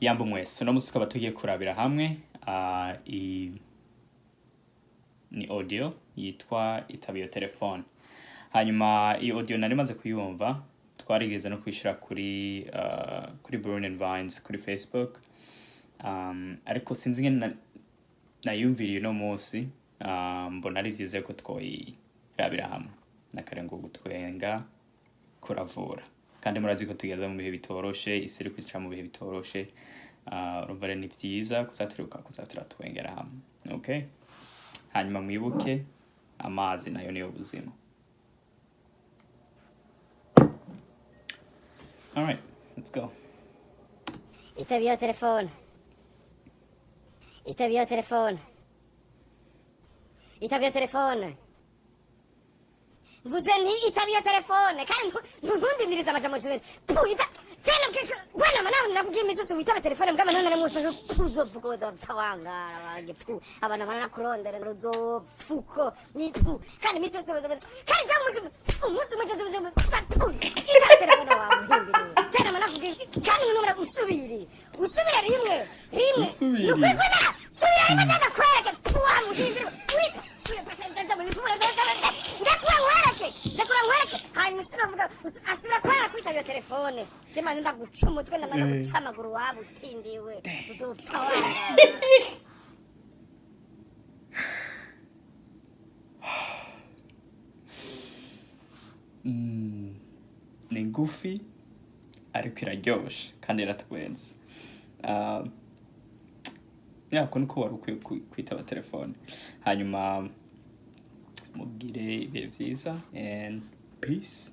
Yambo mwese uno musi tukaba tugiye kurabira hamwe ni audio yitwa Itaba iyo telefone. Hanyuma iyi audio nari maze kuyumva twarigeze no kwishira kuri Burn and Vines kuri Facebook, ariko sinzi ngene nayumviriye uno musi, mbona ari vyiza ko twoyirabira hamwe nakarengo gutwenga kuravura, kandi murazi ko tugeza mu bihe bitoroshe, isi iri kwica mu bihe bitoroshe. Urumva rero ni vyiza kuzaturatuwengera hamwe, okay? Hanyuma mwibuke amazi nayo niyo buzima. All right, let's go. Itaba iyo telefone. Itaba iyo telefone. Itaba iyo telefone. Mvuze nti itaba iyo telefone, kandi ntundindiriza amajambo menshi. Puita, tena bwana mwanangu nakubwiye imisozi witaba telefone mbwa none namushaje uzovuga tawangara wage pu abana banakurondera uzofuko ni pu kandi imisozi kandi jamuzi umuzi mwaje itaba telefone wa muhimbiri tena mwanakubwiye kandi numara usubira rimwe nukwemera subira rimwe tena kwereke pu wa muhimbiri urita asubira kwara kwitaba iyo telefone jema nda guca umutwe ndamaze guca amaguru waba utindiwe uzopfa wanga. Ni ngufi ariko iraryoshe kandi iratwenza. Ko niko wari ukwiye kwitaba telefone. Hanyuma mugire ibihe vyiza and peace.